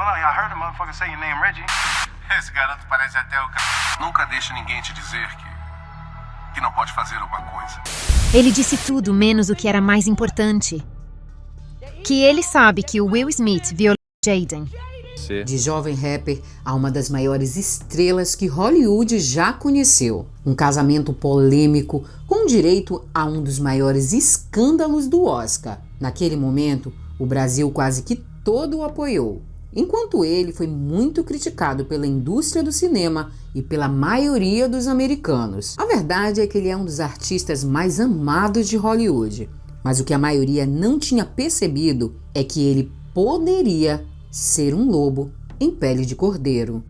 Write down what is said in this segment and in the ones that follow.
Hold on, I heard a motherfucker say your name, Reggie. Esse garoto parece até o cara. Nunca deixe ninguém te dizer que não pode fazer uma coisa. Ele disse tudo menos o que era mais importante. Que ele sabe que o Will Smith violou Jaden. De jovem rapper a uma das maiores estrelas que Hollywood já conheceu. Um casamento polêmico com direito a um dos maiores escândalos do Oscar. Naquele momento, o Brasil quase que todo o apoiou. Enquanto ele foi muito criticado pela indústria do cinema e pela maioria dos americanos. A verdade é que ele é um dos artistas mais amados de Hollywood. Mas o que a maioria não tinha percebido é que ele poderia ser um lobo em pele de cordeiro.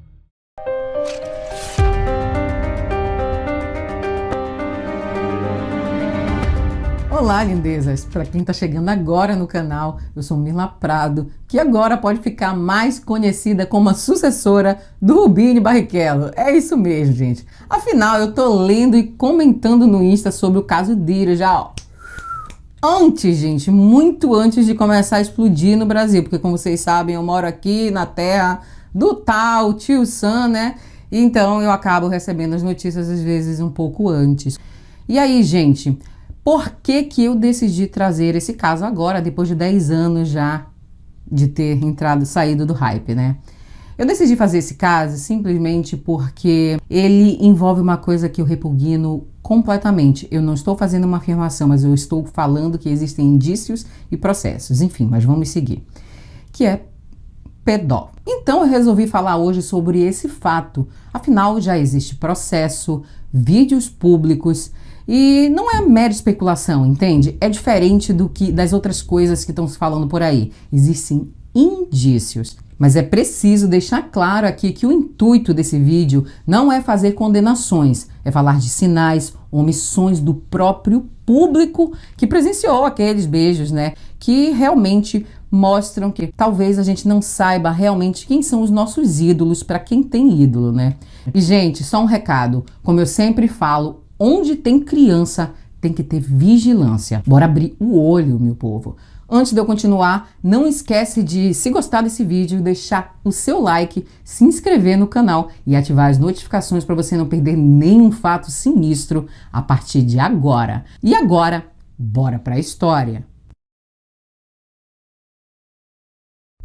Olá, lindezas! Para quem está chegando agora no canal, eu sou Mirla Prado, que agora pode ficar mais conhecida como a sucessora do Rubinho Barrichello. É isso mesmo, gente. Afinal, eu tô lendo e comentando no Insta sobre o caso Diddy já, ó. Antes, gente, muito antes de começar a explodir no Brasil, porque como vocês sabem, eu moro aqui na terra do tal tio Sam, né? Então eu acabo recebendo as notícias às vezes um pouco antes. E aí, gente, por que eu decidi trazer esse caso agora, depois de 10 anos já de ter saído do hype, né? Eu decidi fazer esse caso simplesmente porque ele envolve uma coisa que eu repugno completamente. Eu não estou fazendo uma afirmação, mas eu estou falando que existem indícios e processos. Enfim, mas vamos seguir. Que é pedófilo. Então eu resolvi falar hoje sobre esse fato. Afinal, já existe processo, vídeos públicos e não é mera especulação, entende? É diferente das outras coisas que estão se falando por aí. Existem indícios. Mas é preciso deixar claro aqui que o intuito desse vídeo não é fazer condenações, é falar de sinais, omissões do próprio público que presenciou aqueles beijos, né? Que realmente mostram que talvez a gente não saiba realmente quem são os nossos ídolos, para quem tem ídolo, né? E, gente, só um recado, como eu sempre falo, onde tem criança tem que ter vigilância. Bora abrir o olho, meu povo. Antes de eu continuar, não esquece de, se gostar desse vídeo, deixar o seu like, se inscrever no canal e ativar as notificações para você não perder nenhum fato sinistro a partir de agora. E agora, bora para a história.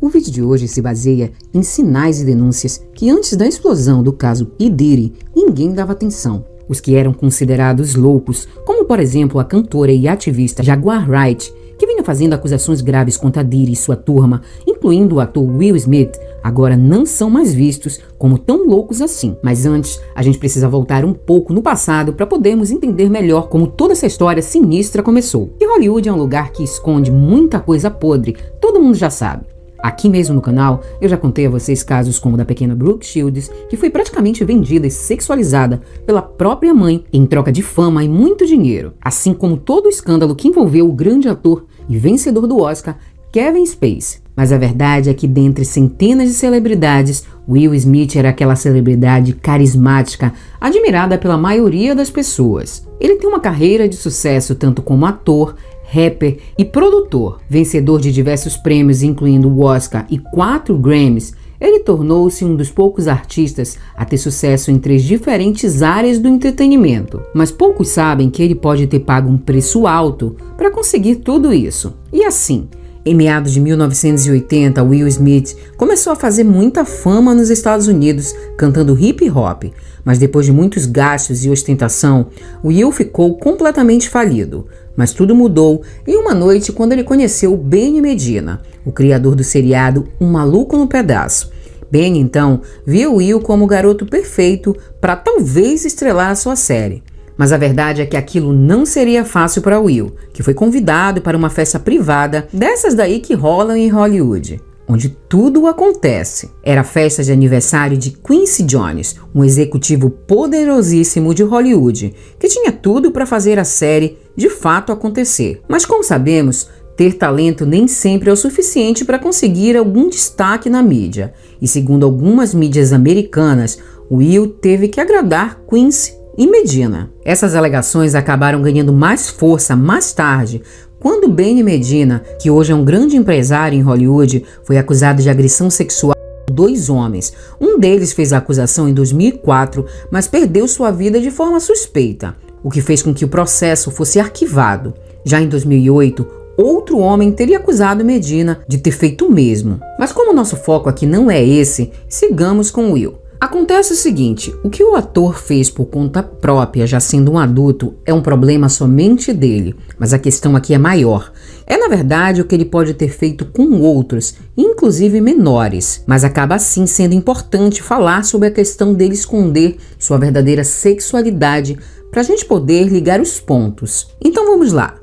O vídeo de hoje se baseia em sinais e denúncias que antes da explosão do caso Diddy, ninguém dava atenção. Os que eram considerados loucos, como por exemplo a cantora e ativista Jaguar Wright, que vinha fazendo acusações graves contra Diddy e sua turma, incluindo o ator Will Smith, agora não são mais vistos como tão loucos assim. Mas antes, a gente precisa voltar um pouco no passado para podermos entender melhor como toda essa história sinistra começou. E Hollywood é um lugar que esconde muita coisa podre, todo mundo já sabe. Aqui mesmo no canal, eu já contei a vocês casos como o da pequena Brooke Shields, que foi praticamente vendida e sexualizada pela própria mãe em troca de fama e muito dinheiro, assim como todo o escândalo que envolveu o grande ator e vencedor do Oscar, Kevin Spacey. Mas a verdade é que dentre centenas de celebridades, Will Smith era aquela celebridade carismática, admirada pela maioria das pessoas. Ele tem uma carreira de sucesso tanto como ator, rapper e produtor. Vencedor de diversos prêmios, incluindo o Oscar e 4 Grammys, ele tornou-se um dos poucos artistas a ter sucesso em 3 diferentes áreas do entretenimento. Mas poucos sabem que ele pode ter pago um preço alto para conseguir tudo isso. E assim, em meados de 1980, Will Smith começou a fazer muita fama nos Estados Unidos cantando hip hop, mas depois de muitos gastos e ostentação, Will ficou completamente falido. Mas tudo mudou em uma noite quando ele conheceu Benny Medina, o criador do seriado Um Maluco no Pedaço. Benny então viu Will como o garoto perfeito para talvez estrelar a sua série. Mas a verdade é que aquilo não seria fácil para Will, que foi convidado para uma festa privada dessas daí que rolam em Hollywood, onde tudo acontece. Era a festa de aniversário de Quincy Jones, um executivo poderosíssimo de Hollywood, que tinha tudo para fazer a série de fato acontecer. Mas como sabemos, ter talento nem sempre é o suficiente para conseguir algum destaque na mídia. E segundo algumas mídias americanas, Will teve que agradar Quincy e Medina. Essas alegações acabaram ganhando mais força mais tarde, quando Benny Medina, que hoje é um grande empresário em Hollywood, foi acusado de agressão sexual 2 homens. Um deles fez a acusação em 2004, mas perdeu sua vida de forma suspeita, o que fez com que o processo fosse arquivado. Já em 2008, outro homem teria acusado Medina de ter feito o mesmo. Mas como o nosso foco aqui não é esse, sigamos com Will. Acontece o seguinte, o que o ator fez por conta própria, já sendo um adulto, é um problema somente dele, mas a questão aqui é maior. É na verdade o que ele pode ter feito com outros, inclusive menores, mas acaba assim sendo importante falar sobre a questão dele esconder sua verdadeira sexualidade para a gente poder ligar os pontos. Então vamos lá.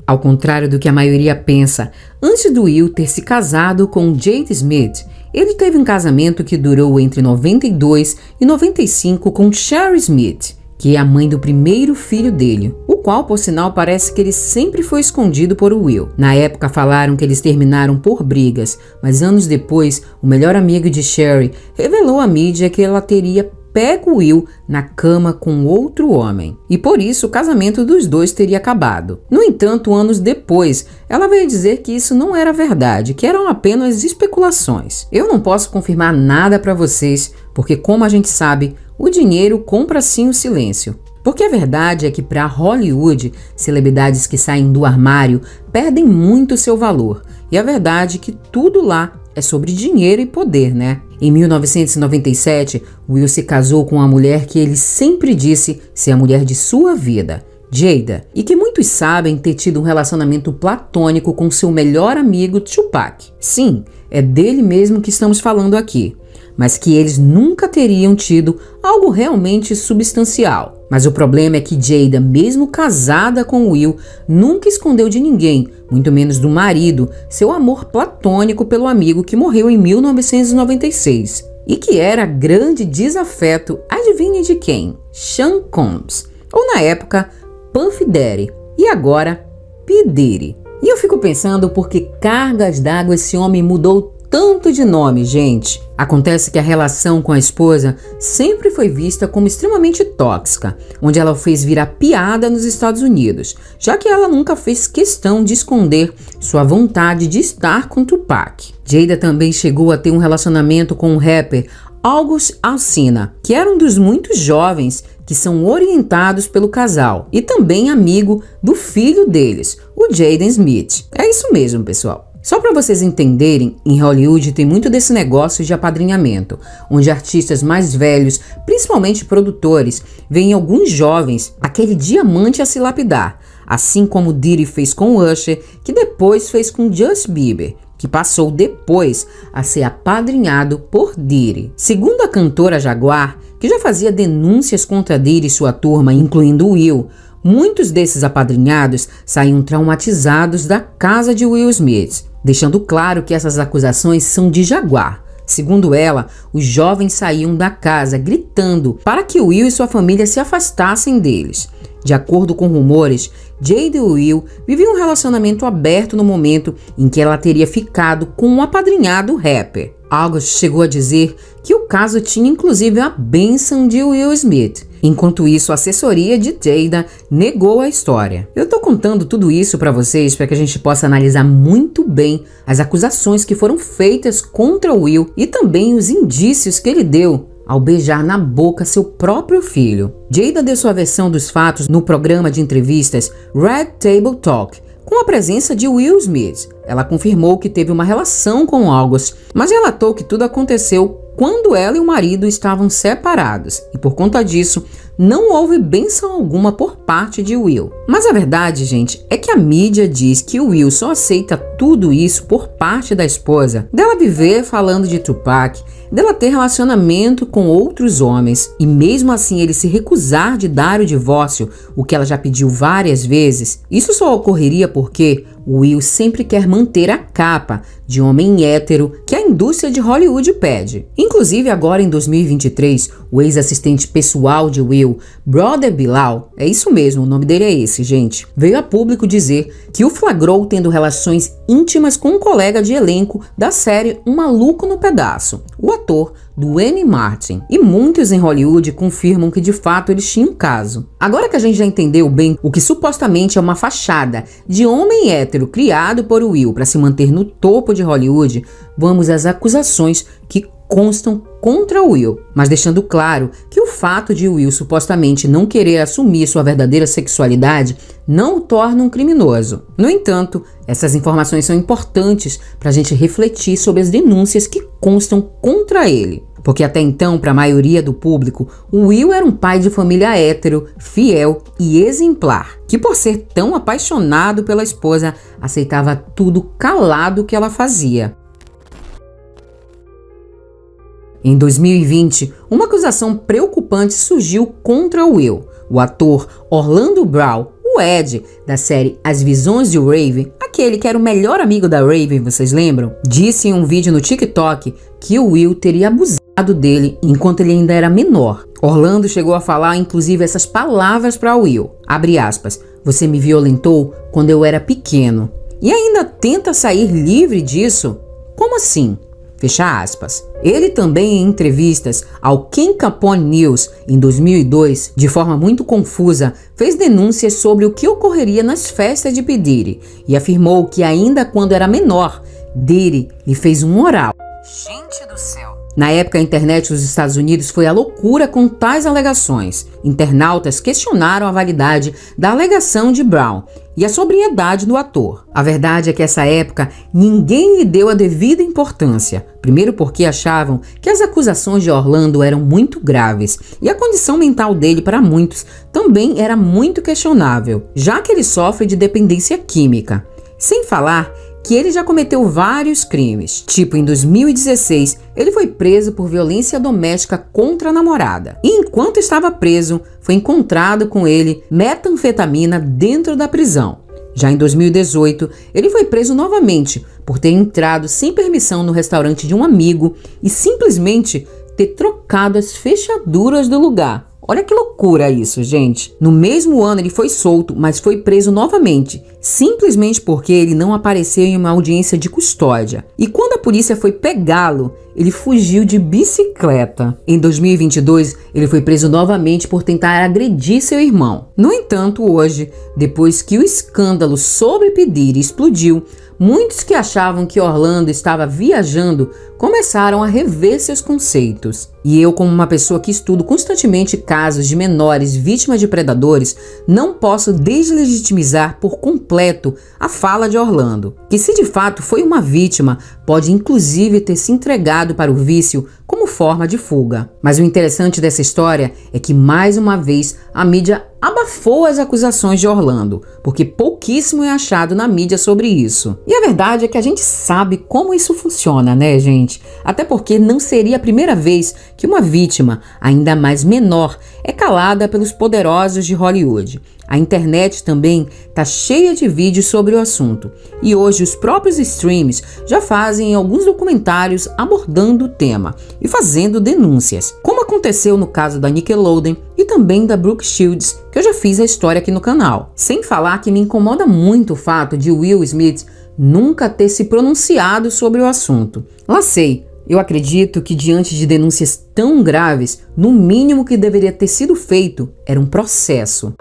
Ao contrário do que a maioria pensa, antes do Will ter se casado com Jade Smith, ele teve um casamento que durou entre 92 e 95 com Sherry Smith, que é a mãe do primeiro filho dele, o qual, por sinal, parece que ele sempre foi escondido por Will. Na época falaram que eles terminaram por brigas, mas anos depois, o melhor amigo de Sherry revelou à mídia que ela teria pego Will na cama com outro homem, e por isso o casamento dos dois teria acabado. No entanto, anos depois, ela veio dizer que isso não era verdade, que eram apenas especulações. Eu não posso confirmar nada para vocês, porque como a gente sabe, o dinheiro compra sim o silêncio. Porque a verdade é que para Hollywood, celebridades que saem do armário perdem muito seu valor, e a verdade é que tudo lá é sobre dinheiro e poder, né? Em 1997, Will se casou com uma mulher que ele sempre disse ser a mulher de sua vida, Jada, e que muitos sabem ter tido um relacionamento platônico com seu melhor amigo Tupac. Sim, é dele mesmo que estamos falando aqui, mas que eles nunca teriam tido algo realmente substancial. Mas o problema é que Jada, mesmo casada com Will, nunca escondeu de ninguém, muito menos do marido, seu amor platônico pelo amigo que morreu em 1996. E que era grande desafeto, adivinhe de quem? Sean Combs, ou na época, Puff Daddy, e agora, P. Diddy. E eu fico pensando por que cargas d'água esse homem mudou tanto de nome, gente. Acontece que a relação com a esposa sempre foi vista como extremamente tóxica, onde ela o fez virar piada nos Estados Unidos, já que ela nunca fez questão de esconder sua vontade de estar com Tupac. Jada também chegou a ter um relacionamento com o rapper August Alsina, que era um dos muitos jovens que são orientados pelo casal e também amigo do filho deles, o Jaden Smith. É isso mesmo, pessoal. Só para vocês entenderem, em Hollywood tem muito desse negócio de apadrinhamento, onde artistas mais velhos, principalmente produtores, veem alguns jovens aquele diamante a se lapidar, assim como Diddy fez com Usher, que depois fez com Justin Bieber, que passou depois a ser apadrinhado por Diddy. Segundo a cantora Jaguar, que já fazia denúncias contra Diddy e sua turma, incluindo Will, muitos desses apadrinhados saíam traumatizados da casa de Will Smith, deixando claro que essas acusações são de Jaguar. Segundo ela, os jovens saíam da casa gritando para que Will e sua família se afastassem deles. De acordo com rumores, Jada e Will viviam um relacionamento aberto no momento em que ela teria ficado com um apadrinhado rapper. August chegou a dizer que o caso tinha inclusive a bênção de Will Smith. Enquanto isso, a assessoria de Jada negou a história. Eu tô contando tudo isso para vocês para que a gente possa analisar muito bem as acusações que foram feitas contra Will e também os indícios que ele deu ao beijar na boca seu próprio filho. Jada deu sua versão dos fatos no programa de entrevistas Red Table Talk, com a presença de Will Smith. Ela confirmou que teve uma relação com August, mas relatou que tudo aconteceu quando ela e o marido estavam separados, e por conta disso, não houve bênção alguma por parte de Will. Mas a verdade, gente, é que a mídia diz que o Will só aceita tudo isso por parte da esposa, dela viver falando de Tupac, dela ter relacionamento com outros homens, e mesmo assim ele se recusar de dar o divórcio, o que ela já pediu várias vezes. Isso só ocorreria porque o Will sempre quer manter a capa de homem hétero que a indústria de Hollywood pede. Inclusive agora em 2023, o ex-assistente pessoal de Will, Brother Bilal, é isso mesmo, o nome dele é esse, gente, veio a público dizer que o flagrou tendo relações íntimas com um colega de elenco da série Um Maluco no Pedaço, o ator Duane Martin. E muitos em Hollywood confirmam que de fato eles tinham um caso. Agora que a gente já entendeu bem o que supostamente é uma fachada de homem hétero criado por Will para se manter no topo de Hollywood, vamos às acusações que constam contra Will, mas deixando claro que o fato de Will supostamente não querer assumir sua verdadeira sexualidade não o torna um criminoso. No entanto, essas informações são importantes para a gente refletir sobre as denúncias que constam contra ele. Porque até então, para a maioria do público, o Will era um pai de família hétero, fiel e exemplar, que por ser tão apaixonado pela esposa, aceitava tudo calado que ela fazia. Em 2020, uma acusação preocupante surgiu contra Will. O ator Orlando Brown, o Ed, da série As Visões de Raven, aquele que era o melhor amigo da Raven, vocês lembram? Disse em um vídeo no TikTok que o Will teria abusado dele enquanto ele ainda era menor. Orlando chegou a falar inclusive essas palavras para Will, abre aspas, "Você me violentou quando eu era pequeno." E ainda tenta sair livre disso? Como assim? Fecha aspas. Ele também, em entrevistas ao Ken Capone News em 2002, de forma muito confusa, fez denúncias sobre o que ocorreria nas festas de P. Diddy e afirmou que ainda quando era menor, Diddy lhe fez um oral. Gente do céu! Na época, a internet dos Estados Unidos foi à loucura com tais alegações. Internautas questionaram a validade da alegação de Brown e a sobriedade do ator. A verdade é que essa época ninguém lhe deu a devida importância. Primeiro porque achavam que as acusações de Orlando eram muito graves e a condição mental dele para muitos também era muito questionável, já que ele sofre de dependência química. Sem falar que ele já cometeu vários crimes. Tipo, em 2016, ele foi preso por violência doméstica contra a namorada. E enquanto estava preso, foi encontrado com ele metanfetamina dentro da prisão. Já em 2018, ele foi preso novamente por ter entrado sem permissão no restaurante de um amigo e simplesmente ter trocado as fechaduras do lugar. Olha que loucura isso, gente. No mesmo ano ele foi solto, mas foi preso novamente, simplesmente porque ele não apareceu em uma audiência de custódia. E quando a polícia foi pegá-lo, ele fugiu de bicicleta. Em 2022, ele foi preso novamente por tentar agredir seu irmão. No entanto, hoje, depois que o escândalo sobre P. Diddy explodiu, muitos que achavam que Orlando estava viajando começaram a rever seus conceitos. E eu, como uma pessoa que estudo constantemente casos de menores vítimas de predadores, não posso deslegitimizar por completo a fala de Orlando, que se de fato foi uma vítima, pode inclusive ter se entregado para o vício como forma de fuga. Mas o interessante dessa história é que mais uma vez a mídia abafou as acusações de Orlando, porque pouquíssimo é achado na mídia sobre isso. E a verdade é que a gente sabe como isso funciona, né, gente? Até porque não seria a primeira vez que uma vítima, ainda mais menor, é calada pelos poderosos de Hollywood. A internet também está cheia de vídeos sobre o assunto. E hoje os próprios streams já fazem alguns documentários abordando o tema e fazendo denúncias, como aconteceu no caso da Nickelodeon e também da Brooke Shields, que eu já fiz a história aqui no canal. Sem falar que me incomoda muito o fato de Will Smith nunca ter se pronunciado sobre o assunto. Lá sei, eu acredito que diante de denúncias tão graves, no mínimo que deveria ter sido feito era um processo.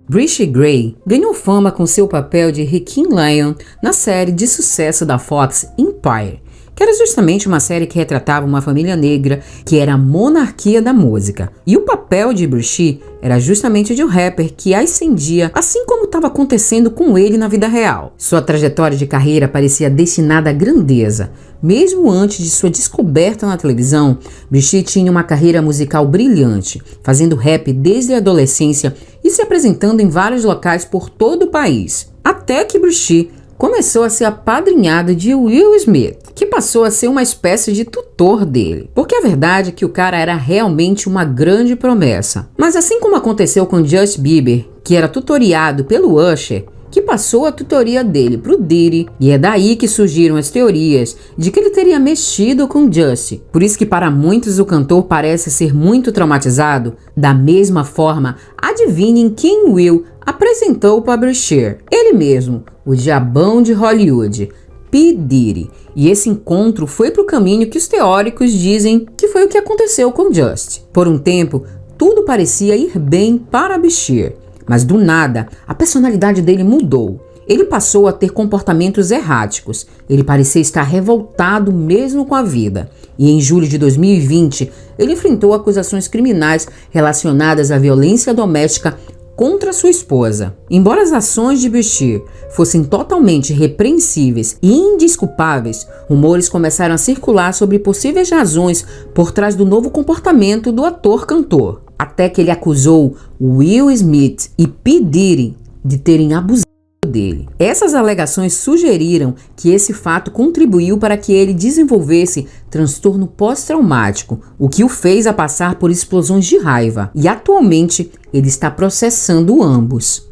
Brisha Gray ganhou fama com seu papel de Requiem Lion na série de sucesso da Fox Empire, que era justamente uma série que retratava uma família negra que era a monarquia da música. E o papel de Brisha era justamente de um rapper que ascendia, assim como estava acontecendo com ele na vida real. Sua trajetória de carreira parecia destinada à grandeza. Mesmo antes de sua descoberta na televisão, Brisha tinha uma carreira musical brilhante, fazendo rap desde a adolescência e se apresentando em vários locais por todo o país. Até que Brisha começou a ser apadrinhado de Will Smith, que passou a ser uma espécie de tutor dele. Porque a verdade é que o cara era realmente uma grande promessa. Mas assim como aconteceu com Justin Bieber, que era tutoriado pelo Usher, que passou a tutoria dele pro Diddy, e é daí que surgiram as teorias de que ele teria mexido com Justin. Por isso que para muitos o cantor parece ser muito traumatizado. Da mesma forma, adivinhem quem Will apresentou para Brisha? Ele mesmo, o diabão de Hollywood, P. Diddy. E esse encontro foi pro caminho que os teóricos dizem que foi o que aconteceu com Justin. Por um tempo, tudo parecia ir bem para Brisha. Mas do nada, a personalidade dele mudou. Ele passou a ter comportamentos erráticos. Ele parecia estar revoltado mesmo com a vida. E em julho de 2020, ele enfrentou acusações criminais relacionadas à violência doméstica contra sua esposa. Embora as ações de Bashir fossem totalmente repreensíveis e indesculpáveis, rumores começaram a circular sobre possíveis razões por trás do novo comportamento do ator-cantor, até que ele acusou Will Smith e P. Diddy de terem abusado dele. Essas alegações sugeriram que esse fato contribuiu para que ele desenvolvesse transtorno pós-traumático, o que o fez a passar por explosões de raiva, e atualmente ele está processando ambos.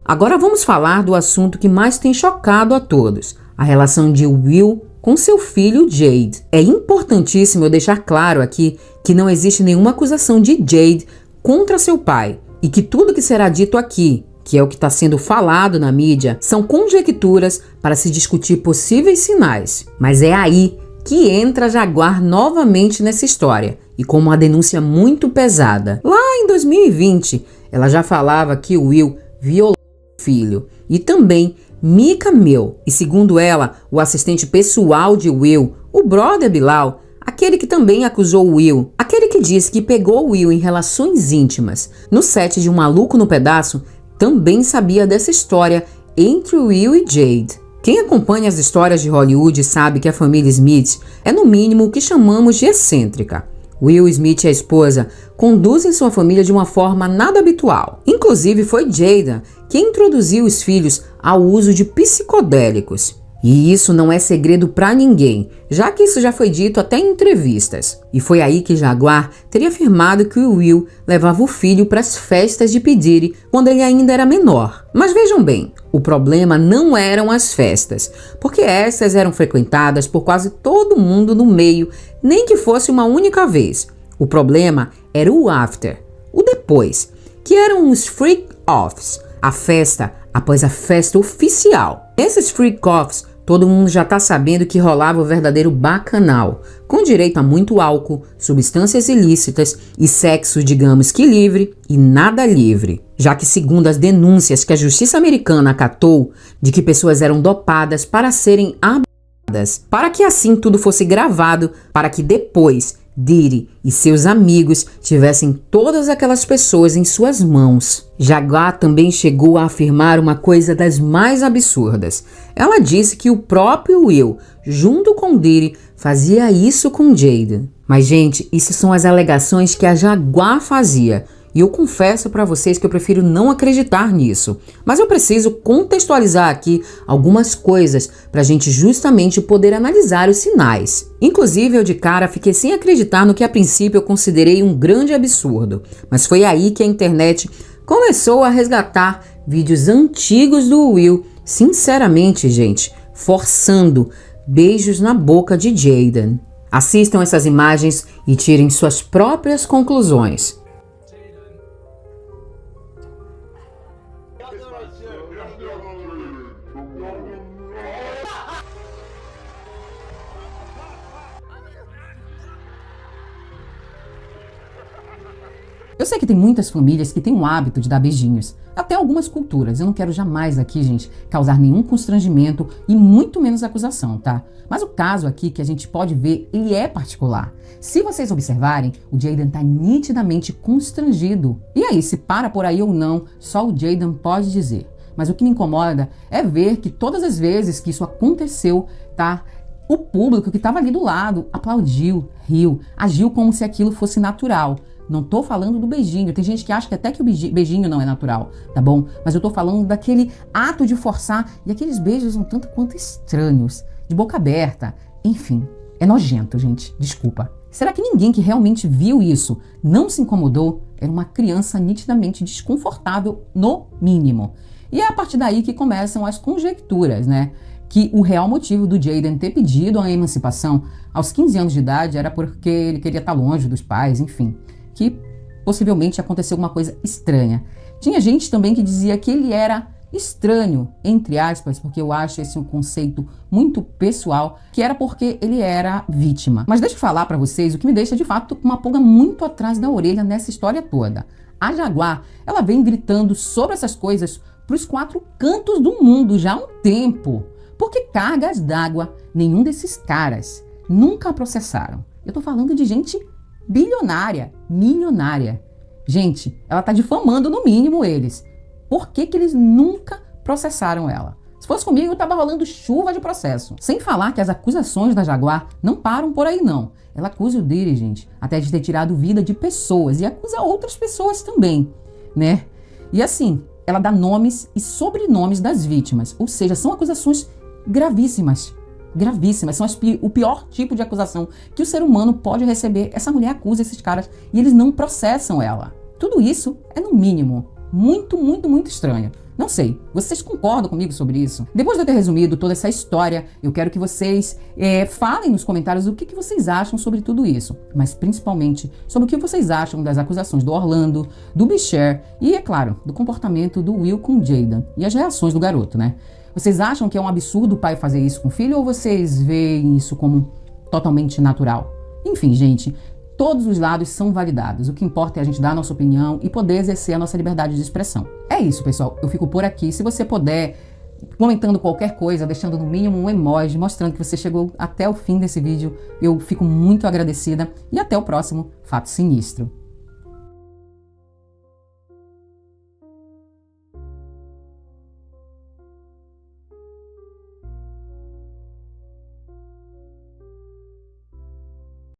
Agora vamos falar do assunto que mais tem chocado a todos, a relação de Will com seu filho Jade. É importantíssimo eu deixar claro aqui que não existe nenhuma acusação de Jade contra seu pai, e que tudo que será dito aqui, que é o que está sendo falado na mídia, são conjecturas para se discutir possíveis sinais. Mas é aí que entra a Jaguar novamente nessa história, e com uma denúncia muito pesada. Lá em 2020, ela já falava que Will violou o filho, e também Mika Mill, e segundo ela, o assistente pessoal de Will, o brother Bilal, aquele que também acusou Will, aquele que disse que pegou Will em relações íntimas no set de Um Maluco no Pedaço, também sabia dessa história entre Will e Jade. Quem acompanha as histórias de Hollywood sabe que a família Smith é no mínimo o que chamamos de excêntrica. Will Smith e a esposa conduzem sua família de uma forma nada habitual. Inclusive foi Jada quem introduziu os filhos ao uso de psicodélicos. E isso não é segredo pra ninguém, já que isso já foi dito até em entrevistas. E foi aí que Jaguar teria afirmado que o Will levava o filho para as festas de P. Diddy quando ele ainda era menor. Mas vejam bem, o problema não eram as festas, porque essas eram frequentadas por quase todo mundo no meio, nem que fosse uma única vez. O problema era o after, o depois, que eram os freak-offs, a festa após a festa oficial. Esses freak-offs, todo mundo já tá sabendo que rolava o verdadeiro bacanal, com direito a muito álcool, substâncias ilícitas e sexo, digamos que livre e nada livre. Já que, segundo as denúncias que a justiça americana acatou, de que pessoas eram dopadas para serem abusadas, para que assim tudo fosse gravado, para que depois Diddy e seus amigos tivessem todas aquelas pessoas em suas mãos. Jaguar também chegou a afirmar uma coisa das mais absurdas. Ela disse que o próprio Will, junto com Diddy, fazia isso com Jada. Mas, gente, isso são as alegações que a Jaguar fazia. E eu confesso para vocês que eu prefiro não acreditar nisso. Mas eu preciso contextualizar aqui algumas coisas para a gente justamente poder analisar os sinais. Inclusive, eu de cara fiquei sem acreditar no que a princípio eu considerei um grande absurdo. Mas foi aí que a internet começou a resgatar vídeos antigos do Will, sinceramente, gente, forçando beijos na boca de Jaden. Assistam essas imagens e tirem suas próprias conclusões. Eu sei que tem muitas famílias que têm o hábito de dar beijinhos, até algumas culturas. Eu não quero jamais aqui, gente, causar nenhum constrangimento e muito menos acusação, tá? Mas o caso aqui que a gente pode ver, ele é particular. Se vocês observarem, o Jaden tá nitidamente constrangido. E aí, se para por aí ou não, só o Jaden pode dizer. Mas o que me incomoda é ver que todas as vezes que isso aconteceu, tá? O público que estava ali do lado aplaudiu, riu, agiu como se aquilo fosse natural. Não tô falando do beijinho. Tem gente que acha que até que o beijinho não é natural, tá bom? Mas eu tô falando daquele ato de forçar e aqueles beijos um tanto quanto estranhos, de boca aberta. Enfim, é nojento, gente. Desculpa. Será que ninguém que realmente viu isso não se incomodou? Era uma criança nitidamente desconfortável, no mínimo. E é a partir daí que começam as conjecturas, né? Que o real motivo do Jaden ter pedido a emancipação aos 15 anos de idade era porque ele queria estar longe dos pais, enfim. Que possivelmente aconteceu alguma coisa estranha. Tinha gente também que dizia que ele era estranho, entre aspas, porque eu acho esse um conceito muito pessoal, que era porque ele era vítima. Mas deixa eu falar pra vocês o que me deixa de fato com uma pulga muito atrás da orelha nessa história toda. A Jaguar, ela vem gritando sobre essas coisas para os 4 cantos do mundo já há um tempo. Porque cargas d'água, nenhum desses caras nunca processaram. Eu tô falando de gente bilionária, milionária. Gente, ela tá difamando no mínimo eles. Por que eles nunca processaram ela? Se fosse comigo, tava rolando chuva de processo. Sem falar que as acusações da Jaguar não param por aí não. Ela acusa o Diddy, gente, até de ter tirado vida de pessoas e acusa outras pessoas também, né? E assim, ela dá nomes e sobrenomes das vítimas, ou seja, são acusações gravíssimas. Gravíssimas, são o pior tipo de acusação que o ser humano pode receber. Essa mulher acusa esses caras e eles não processam ela. Tudo isso é, no mínimo, muito, muito, muito estranho. Não sei, vocês concordam comigo sobre isso? Depois de eu ter resumido toda essa história, eu quero que vocês falem nos comentários o que vocês acham sobre tudo isso. Mas principalmente sobre o que vocês acham das acusações do Orlando, do Bicher e, é claro, do comportamento do Will com Jaden e as reações do garoto, né? Vocês acham que é um absurdo o pai fazer isso com o filho ou vocês veem isso como totalmente natural? Enfim, gente, todos os lados são validados. O que importa é a gente dar a nossa opinião e poder exercer a nossa liberdade de expressão. É isso, pessoal. Eu fico por aqui. Se você puder, comentando qualquer coisa, deixando no mínimo um emoji, mostrando que você chegou até o fim desse vídeo, eu fico muito agradecida. E até o próximo Fato Sinistro.